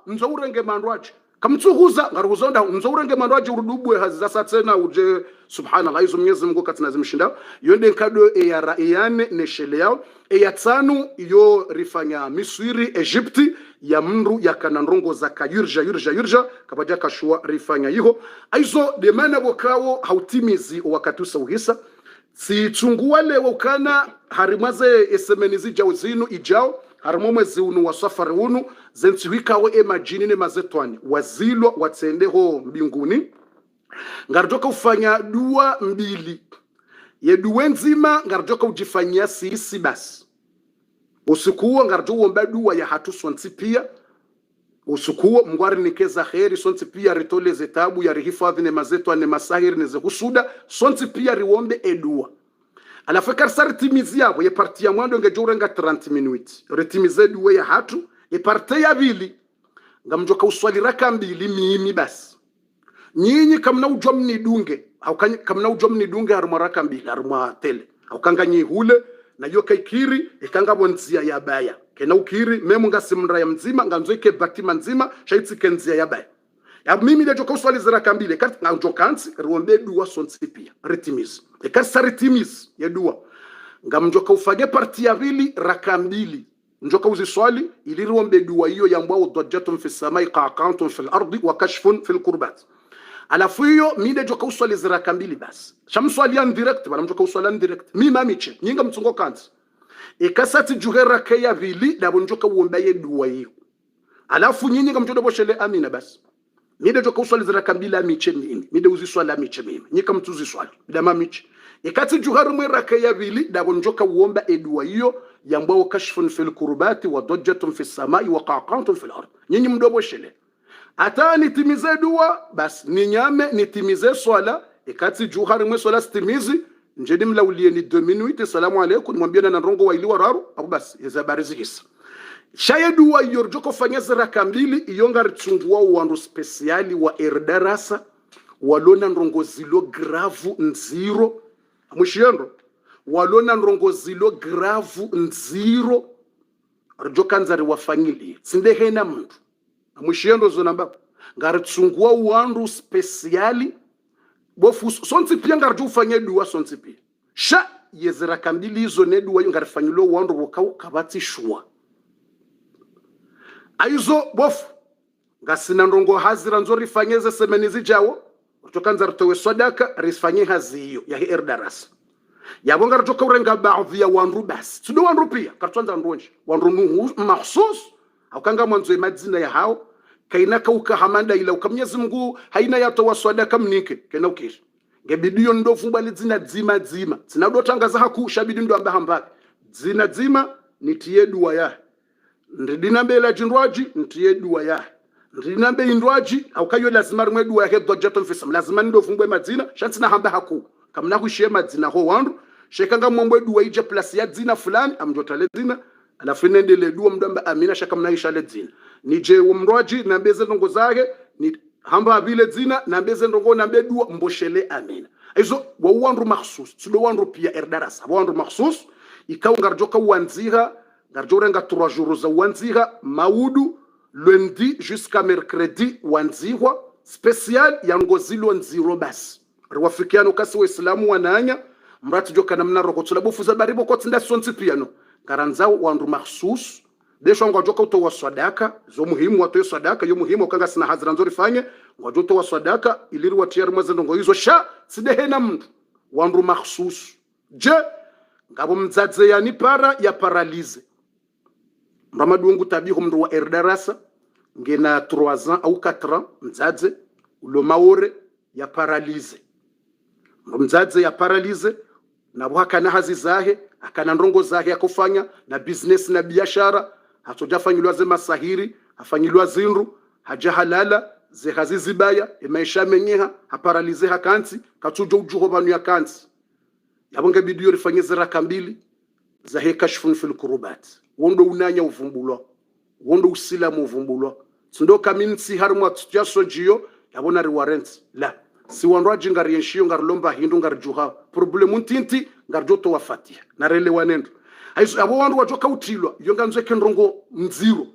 nzo urenge mandwaje kamtsuhuza ngaruzonda nzo urenge mandwaje urudubwe haziza satsena uje subhanallah hizo Mwenyezi Mungu katina zimshinda yonde nkado ya yane neshele yao ya tanu yo rifanya Misri Egypti ya mru ya kanandrongo za kayurja kabaja kashua rifanya hiyo aizo de mana bokawo hautimizi wakati usauhisa si chungua leo kana harimaze esemenizi jawzinu ijao harimo mwezi unu wa safari unu zentsiwikawe emajini ne mazetwani wazilwa watsendeho mbinguni ngarjoka ufanya dua 2 ye dua nzima ngarjoka ujifanyia sisi basi usikuwa ngarjo uomba dua ya hatuswansi pia usukuo mngwari nikeza kheri sonti pia ritole zetabu ya rihifadhi ne mazetu ane masahiri ne zehusuda sonti pia riwombe edua alafu karsari timizi yabo ye parti ya mwando ngejurenga 30 minutes ritimize duwe ya hatu ye parte ya vili ngamjoka uswali raka mbili mimi basi nyinyi kamna ujwa mnidunge au kamna ujwa mnidunge haruma raka mbili haruma tele au kanga nyihule na yoka ikiri ikanga bonzia ya baya kena ukiri memu ngasimra ya mzima nganzoike batima nzima shaitsi kenzia ya baya ya mimi ndio uswali ziraka mbili kati nganjokansi ruombe dua sonsi pia ritimizi ekasa ritimizi ya dua ngamjoka ufage parti ya vili raka mbili njoka uziswali ili ruombe dua hiyo ya mbao dajjatun fi samai qaqantun fil ardi wa kashfun fil qurbat alafu hiyo mide joka uswali ziraka mbili basi shamswali en direct bana mjoka uswali en direct mimi mamiche nyinga mtungo kanzi ekasati juhera kaya vili dabo njoka uombe dua hiyo alafu nyinyi ngamjodo boshele amina basi mide joka uswali ziraka mbili amiche mimi mide uziswali amiche mimi nyika mtuzi swali bidama miche ekati juhara mwera kaya vili dabo njoka uomba dua hiyo yambao kashfun fil kurbati wa dajjatun fis samai wa qaqantun fil ard nyinyi mdobo shele ata nitimize dua bas ninyame nitimize swala ekati juhara mwe swala stimizi njedi mlaulie ni 2 minutes salamu alaykum mwambie na ndongo wa ili wararu abu bas yazabarizi hisa shaye dua hiyo joko fanyeza raka mbili iyonga ritungua wandu speciali wa erdarasa walona ndongo zilo gravu nziro mushiendo walona ndongo zilo gravu nziro arjoka nzari wafanyili sindehena mtu mushiendo zonamba ngaritungua wandu speciali bofu sonti pia ngarjo ufanye dua sonti pia sha yezera kambili hizo ne dua ngarifanyilo wandu wokau kabati shua aizo bofu ngasina ndongo hazira nzori fanyeze semenizi jawo kutoka nzaritowe sadaka risfanye hazi hiyo ya erdarasa yabonga ritoka urenga baadhi ya wandu basi tudo wandu pia kartwanza ndonje wandu mahsus au kanga mwanzo madzina ya hao kainaka ukahamanda ila ukamnyezi Mungu haina yato waswada mnike kena ukishi ngebidiyo ndofu mbali zina dzima zinadotangaza haku shabidi ndo amba hambaka zina dzima nitie dua ya ndidinambe la jindwaji nitie dua ya ndidinambe indwaji au kayo lazima rimwe dua ya dajjatun fisam lazima ndofu mbwe madzina shantina hamba haku kamna kushie madzina ho wandu shekanga mwambwe dua ije plus ya dzina fulani amjotale dzina alafu nendele dua mdamba amina shaka mnaisha le dzina nije umrwaji nambeze ndongo zake ni hamba vile dzina nambeze ndongo nambe dua mboshele amina hizo wa wandu mahsus tudo wandu pia erdarasa wandu mahsus ikaw ngarjoka wanziha ngarjorenga 3 jours za wanziha maudu lundi jusqu'à mercredi wanzihwa special ya ngozilo nziro basi rwafikiano kasi wa islamu wananya mrati joka namna rokotula bofuza baribo ko tsinda sonti piano karanzao wandu mahsus desho ngojoka utowa sadaka zo muhimu watoe sadaka yo muhimu kanga sina hazira nzori fanye ngojoto wa sadaka iliri watiyari mwazendo ngo hizo sha sidehena mtu wandu mahsus je ngabo mdzadze yani para ya paralize mramadungu tabiho mndu wa erdarasa ngena 3 ans au 4 ans mdzadze ulo maore ya paralize mdzadze ya paralize na bwaka na hazi zahe akana ndongo zahe yakufanya na business na biashara hatujafanyilwa zema sahiri afanyilwa zinru haja halala ze hazizibaya maisha menyeha haparalize hakansi katujo ujuho banu ya kansi yabonga bidiyo rifanyeze raka mbili za hekashfun fil kurubat wondo unanya uvumbulwa wondo usilamu uvumbulwa sindo kaminsi harumwa tujaso jiyo yabona riwarent la si wanraji ngarienshio ngarlomba hindu ngarjuha problemu ntinti ngarjoto wafatia na rele wanendo aizo abo wandu wajoka utilwa yonga nzeke ndongo mziro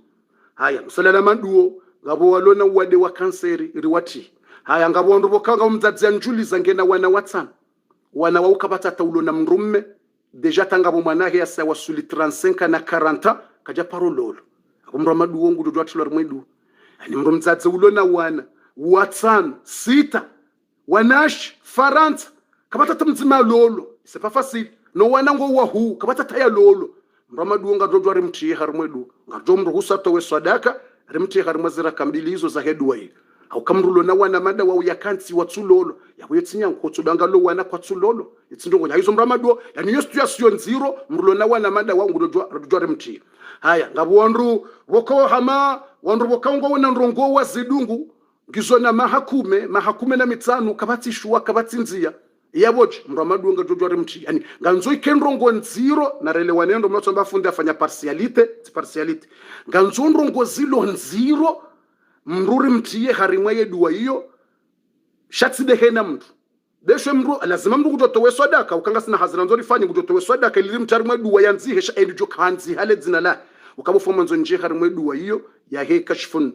haya msalala manduo ngabo walona wade wa kanseri riwati haya ngabo wandu bokanga umdzadza njuliza ngena wana watsan wana waukapata taulo na mrumme deja tangabo mwanahe ya sawa suli 35 na 40 kaja parololo akumra maduo ngudo dwatilo rimwedu ani mrumdzadza ulona wana watsan sita wanash farant kapata tamzima lolo c'est pas facile no wanango wahu kapata taya lolo mramadu ngadodwa rimti harmwedu ngadomro husato we sadaka rimti harmazira kambili hizo za headway au kamrulo na wana mada wa yakansi watsulolo yabuyetsinya nkotudanga lo wana kwatsulolo itsindongo yahizo mramadu yani yo situation zero mrulo na wana mada wa ngudodwa rimti haya ngabwandu woko hama wanrobo kaungo wana nrongo wa zidungu gizo na mahakume na mitanu kabati shuwa kabati nzia yaboje mramadu nga jojo mti yani nganzo ikendrongo nziro na rele wanendo mnacho mbafundi afanya partialite nganzo ndrongo zilo nziro mruri mtiye harimwe yedua hiyo shatsi dehena mtu beshe mru lazima mru kutotowe sadaka ukanga sina hazina nzori fanye kutotowe sadaka ili mtarimwe dua yanzi hesha enjo kanzi hale zina la ukabofoma nzo nje harimwe dua hiyo ya he kashfun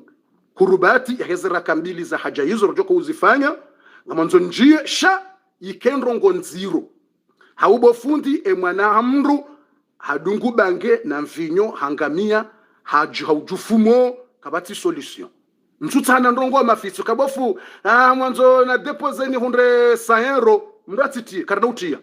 kurubati ya hezira kambili za haja hizo rojoko uzifanya ngamanzo njie sha ikendrongo nziro haubofundi emwana hamru hadungu bange na mvinyo hangamia haujufumo kabati solution mtutana ndrongo mafitso kabofu mwanzo na depozeni 100 euro mratiti karnautia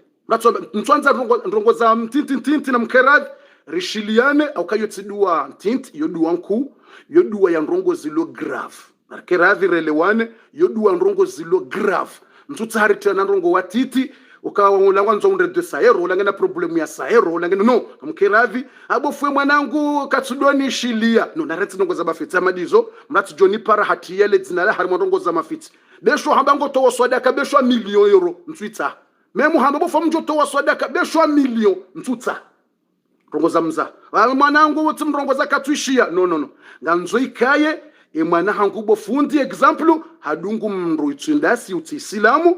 mtwanza ndrongo za mtinti na mkerad rishiliane au kayotsidua mtinti yodua nku yodua ya ndrongo zilo grave keradhi relewane yodua ndrongo zilo grave mtutari tena ndrongo watiti ukawa nzo 200 euro ulangena problemu ya saero ulangena no mkeradhi abofwe mwanangu katsudoni shilia no naretse ndongo za mafitsi amadizo mrati joni para hatiyele dzina la harimo ndongo za mafitsi besho hambango to waswadaka besho million euro mtwitsa memu hambo fo mjo to waswadaka besho million mtutsa ndongo za mza mwanangu uti ndongo za katwishia no nganzo ikaye mwana hangu bofundi example hadungu mru itsindasi uti islamu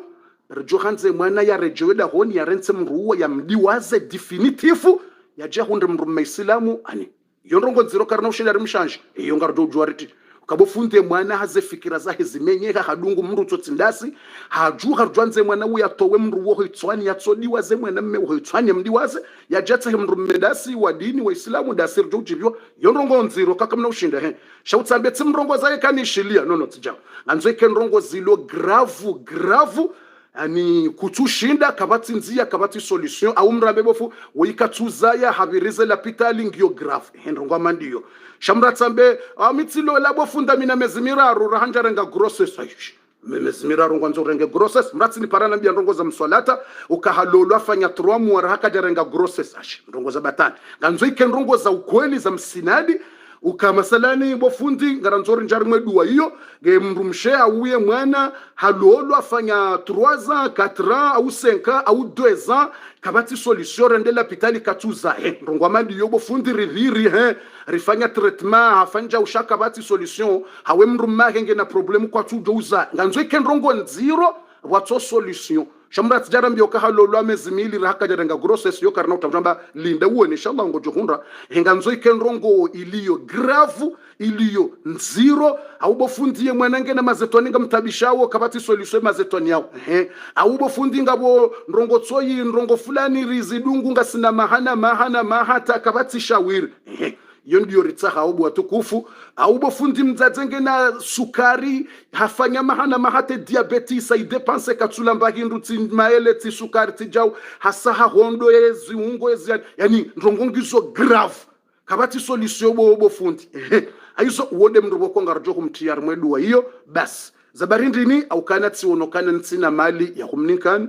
rejohanze mwana ya rejoweda honi ya rense mruwa ya mdiwaze definitifu ya jahunde mrume islamu ani yonrongo nziro karna ushindari mshanje iyo ngardo juariti ukabofunde mwana haze fikira zahe zimenyeka hadungu mru tsotsindasi hajuha rwanze mwana uya towe mruwo hoitswani ya tsodiwa ze mwana mme hoitswani ya mdiwaze ya jatse mrume dasi wa dini wa islamu dasi rjojibyo yonrongo nziro kakamna ushinda he shautsambe tsimrongo zaye kanishilia no tija anzo ikenrongo zilo grave ani kutushinda kabati nzia kabati solution au mrambe bofu wikatuzaya habirize la pitali ngio grave hendrongo mandiyo shamra tsambe mitilo la bofunda mina mezimiraru rahanjarenga grosses aishi mezimiraru ngwanzo renge grosses mratsi ni parana mbia ndongo za mswalata ukahalolo afanya 3 mwara hakajarenga grosses aishi ndongo za batani nganzo ikendongo za ukweli za msinadi ukamasalani bofundi ngaranzori njari mwedua hiyo ge mrumshe auye mwana halolo afanya 3 ans 4 ans au 5 ans au 2 ans kabati solution rendela pitali katuza ndongwa mandi yo bofundi riviri rifanya traitement afanja ushaka bati solution hawe mrumma ngenge na problem kwa tujoza nganzo ikendrongo nziro watso solution shamra tijara mbio ka halolo amezimili raka jarenga grosses yo karna utamba linda uone inshallah ngojo hundra nganzo ikendrongo iliyo grave iliyo nziro au bofundi mwanange na mazetoni ngamtabishawo kabati solution mazetoni yao au bofundi ngabo ndrongo tsoyi ndrongo fulani rizidungu ngasina mahata kabati shawiri iyo ndiyo ritsaha au watukufu au bofundi mzadzenge na sukari hafanya mahate diabetes ai depense katsula mbahindu maele ti sukari tijau hasaha hondo yeziungo yani ndrongo ngizo grave kabati solution bofundi aizo wode mndubo kongarjo kumtiyar mwedu hiyo bas zabarindini au kana tionokana ntsina mali ya kumnikan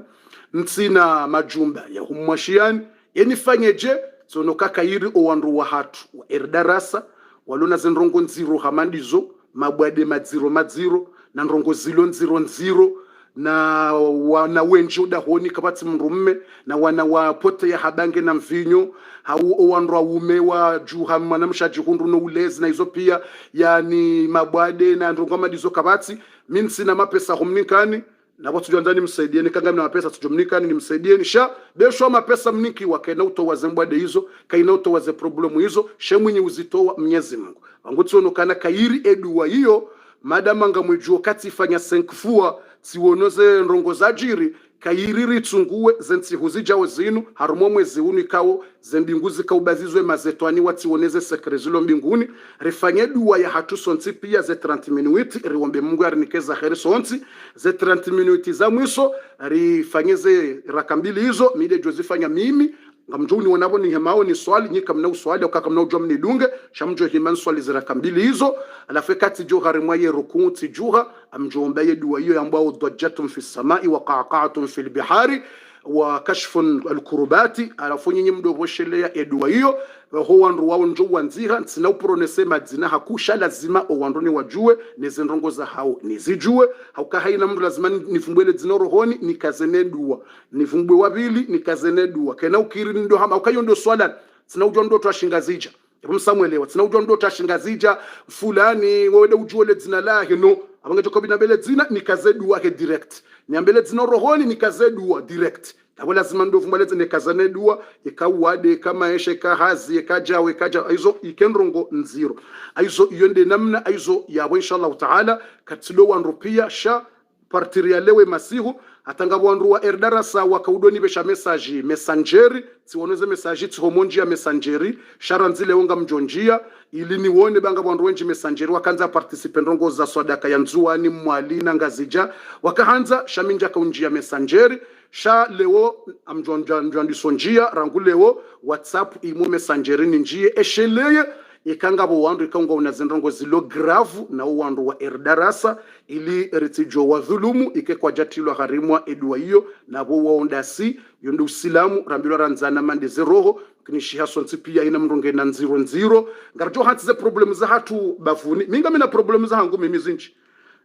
ntsina majumba ya kumwashiani yani fanyeje sonoka kairi owandu wa hatu wa erdarasa walona zenrongo nziro hamandizo mabwade madziro na ndrongo zilo nziro na wana wenji udahoni kabati mrumme na wana wapote ya habange na mvinyo hau owandu ume wa juha mwanamshaji hundu no ulezi na hizo pia yani mabwade na ndrongo madizo kabati minsi na mapesa humnikani na watu jandani msaidieni kanga mna pesa tujumnikani nimsaidieni sha besho mapesa mniki wakaina utowaze mbwade hizo kaina utowaze problemu hizo shemwenye uzitoa Mwenyezi Mungu wangutsono kana kairi edua hiyo madama ngamwejuo kati fanya 5 fua siwonoze ndrongo za jiri kairi ritsunguwe zensi huzijao zinu harumo mwezi unu ikawo zembinguzi kaubazizwe mazetwani watiwoneze sekrezulo mbinguni rifanye dua ya hatu sonti pia ze 30 minuti riwombe Mungu arinikeza kheri sonti ze 30 minuti za mwiso rifanyeze rakambili hizo mide jozifanya mimi ngamjuni wanabo ni hemao ni swali nyika mna uswali ukaka mna ujwa mnidunge shamjo himan swali ziraka mbili hizo alafu kati juha rimwaye rukunti juha amjombaye dua hiyo ambao dajjatum fi samai wa qaqa'atum fil bihari wa kashfu alkurubati alafu nyinyi mdovoshelea edua hiyo ho wandu wao njo wanziha tsina upronese madzina hakusha lazima o wandu ni wajue nezendrongo za hao nizijue hauka haina mtu lazima nifumbwele dzina rohoni nikazene dua nifumbwe wabili nikazene dua kena ukiri ndo hama ukayo ndo swala tsina ujua ndo twashingazija msamuelewa tsina ujua ndo twashingazija fulani wewe ujue le dzina lahe no abangaje ko binabele dzina nikaze dua ke direct niambele dzina rohoni nikaze dua direct abo lazima ndo fumbwele nikazane dua ikawade kama eshe kahazi kajawe kaja aizo ikendrongo nziro aizo yonde namna aizo yabo inshallah taala katilo wanrupia sha partiria lewe masihu atangabo wanru wa erdarasa wakaudoni besha message messengeri tsiwoneze message tsihomonjia messengeri sharanzile wonga mjonjia ili niwone banga wanru wenji messengeri wakanza participe ndongo za sadaka ya nzuani mwalina ngazija wakahanza shaminja kaunjia messengeri sha leo amjonjandisonjia rangu leo whatsapp imo messengeri ninjie esheleye ikangabo wandu ikango unazendrongo zilo gravu na wandu wa erdarasa ili ritijo wa dhulumu ike kwa jatilo harimwa edua hiyo na bo waondasi yondu usilamu rambilo ranzana mande zeroho kinishi hasonsi pia ina mronge na nziro nziro ngarjo hatize problemu za hatu bafuni minga mina problemu za hangu mimi zinji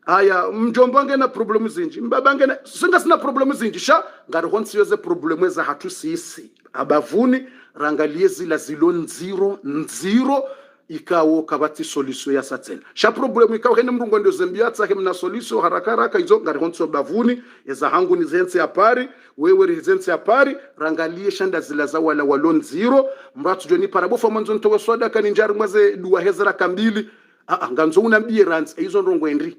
aya mjombange na problemu zinji mbabange na singa sina problemu zinji sha ngarihonsi yoze problemu za hatu sisi abavuni rangalie zila zilo nziro ikawo kabati solution ya satela sha problemu ikawo hene mrungo ndio zembia tsake mna solution haraka hizo ngari honso bavuni eza hangu ni zense ya pari wewe rizense ya pari rangalie shanda zila za wala walon zero mbatu joni parabofa manzo ntowe soda kaninjari mwaze duwa hezera kambili nganzo unambie rands hizo ndongo endri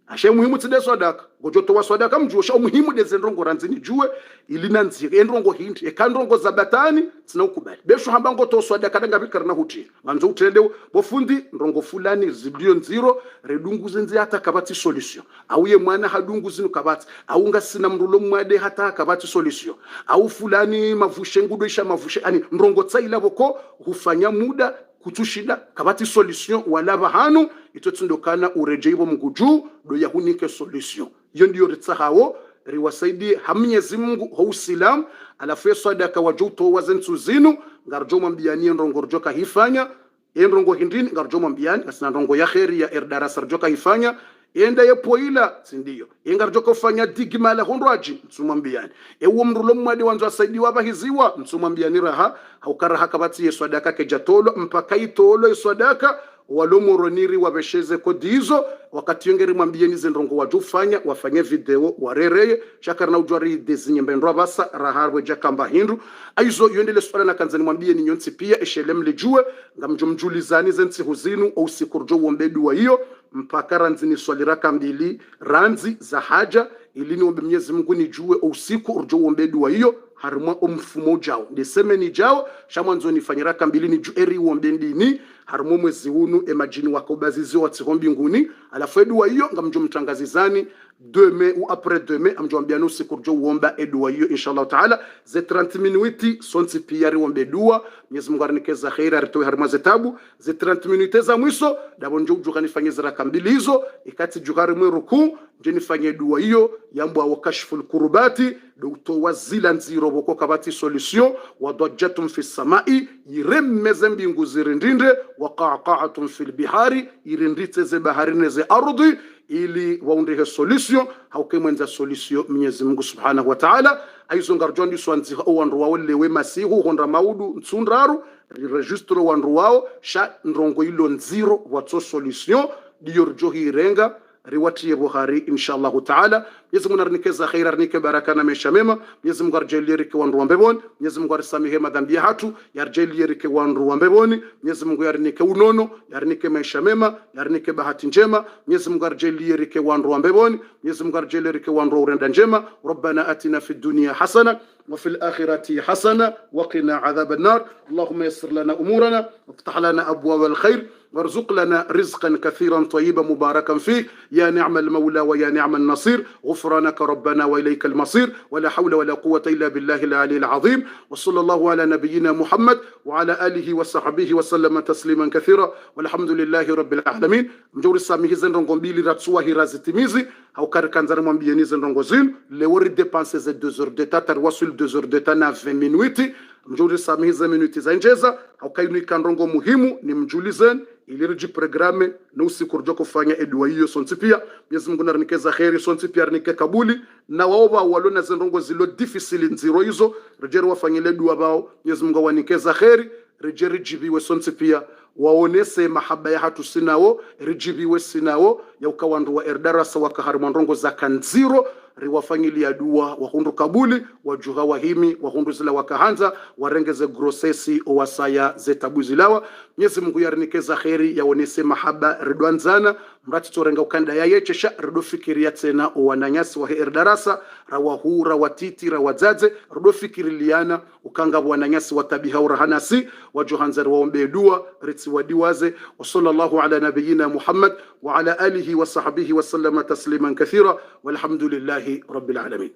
ashe muhimu tside swadaka gojoto wa swadaka mjosha muhimu deze ndongo ranzini jue ilinanzi endrongo hindi ekandrongo zabatani tsina ukubali besho hamba ngoto swadaka danga bikarna huti manzo utende bofundi ndrongo fulani zidio nziro redungu zenzi hata kabati solution auye mwana hadungu zinu kabati aunga sina mrulo mwade hata kabati solution au fulani mavushe ngudo isha mavushe ani ndrongo tsaila boko hufanya muda kutushida kabati solution wala bahanu itotundokana urejeibo mguju do yahunike solution iyo ndio ritsahawo riwasaidi hamnyezi Mungu ho usilam alafu sadaka wajuto wazentu zinu ngarjo mwambiani ndongorjo kahifanya endrongo hindini ngarjo mwambiani asina ndongo ya khairi ya erdarasa rjo kahifanya enda yepoila sindio engarjo kufanya digimala hondwaji mtsumwambiani ewo mrulo mwadi wanzo asaidi wabahiziwa mtsumwambiani raha haukaraha kabati sadaka kejatolo mpaka itolo sadaka walomoroniri wabesheze kodizo wakati yongeri mwambieni zendrongo wajufanya wafanye video warereye shakarna ujwari dezinye mbendwa basa raharwe jakamba hindu aizo yondele swala na kanzani mwambieni nyonsi pia eshelem lijue ngamjumjulizani zensi huzinu au sikurjo wombedu wa hiyo mpaka ranzini swalira kambili ranzi za haja ili ni ombe Mwenyezi Mungu nijue usiku urjo wombedu wa hiyo harumwa mfumo jao ndeseme ni jao shamwanzo nifanyira kambili ni jueri wombendini harumwa mwezi hunu emajini wakobazizi wa tsihombi nguni alafu edua hiyo ngamjo mtangazizani demain ou après demain amjombiano sikurjo uomba edua hiyo inshallah taala ze 30 minuti sonsi piyari wombe dua Mwenyezi Mungu arnikeza khaira aritoe harima zetabu ze 30 minuti za mwiso dabo njo jukani fanyezera kambili hizo ikati jukari mwe ruku njeni fanye dua hiyo yambo wa kashful kurubati do wazila nziro boko kabati solution wa dajjatum fi samai yiremmeze mbingu zirindinde wa qaqa'atum fil bihari yirindite ze baharine ze ardi ili waundehe solution haukemwenza solution Mwenyezi Mungu Subhanahu wa Ta'ala aizo ngarjondi swanzi wandu wao lewe masihu honda maudu nsundraru registre wandu wao sha ndrongo ilo nziro watso solution diyorjo hirenga riwati Bukhari inshallah taala Mwenyezi Mungu arnikeza khair arnike baraka na maisha mema Mwenyezi Mungu arjelierike wandu wambeboni Mwenyezi Mungu arisamehe madhambi hatu yarjelierike wandu wambeboni Mwenyezi Mungu yarnike unono yarnike maisha mema yarnike bahati njema Mwenyezi Mungu arjelierike wandu wambeboni Mwenyezi Mungu arjelierike wandu urenda njema Rabbana atina fid dunya hasana وفي الآخرة حسنة وقنا عذاب النار اللهم يسر لنا أمورنا وافتح لنا أبواب الخير وارزق لنا رزقا كثيرا طيبا مباركا فيه يا نعم المولى ويا نعم النصير غفرانك ربنا وإليك المصير ولا حول ولا قوة إلا بالله العلي العظيم وصلى الله على نبينا محمد وعلى آله وصحبه وسلم تسليما كثيرا والحمد لله رب العالمين مجور السامي هزن رنغمبيلي راتسوا هرازتميزي au karikanzari mwambieni zendongo zinu lewori dépenser ze 2 heures de temps tarwasul 2 heures de temps na 20 minutes mjuri samihize minuti za njeza au kainu ikandongo muhimu ni mjulizen iliriji programe na usiku rjo kufanya edua hiyo sonti pia Mwenyezi Mungu narnikeza khairi sonti pia arnike kabuli na waoba walona zendongo zilo difficile nziro hizo rejeri wafanyile dua bao Mwenyezi Mungu wanikeza khairi rejeri jibiwe sonti pia waonese mahaba ya hatu sinao rijibiwe sinao ya ukawandu wa erdarasa wakahari mwandongo za kanziro riwafanyilia dua wahundu kabuli wajuha wahimi wahundu zila wakahanza warengeze grosesi owasaya zetabuzilawa Mwenyezi Mungu yarnikeza khairi yaonese mahaba ridwanzana mrati torenga ukanda ya yechesha rido fikiria tena owananyasi wa erdarasa rawahura watiti rawadzaze rido fikiriliana ukanga wananyasi watabiha urahanasi wajuhanzari waombe dua ritsi wadiwaze wa sallallahu ala nabiyina Muhammad wa ala alihi wa sahbihi wa sallama tasliman kathira walhamdulillahi rabbil alamin.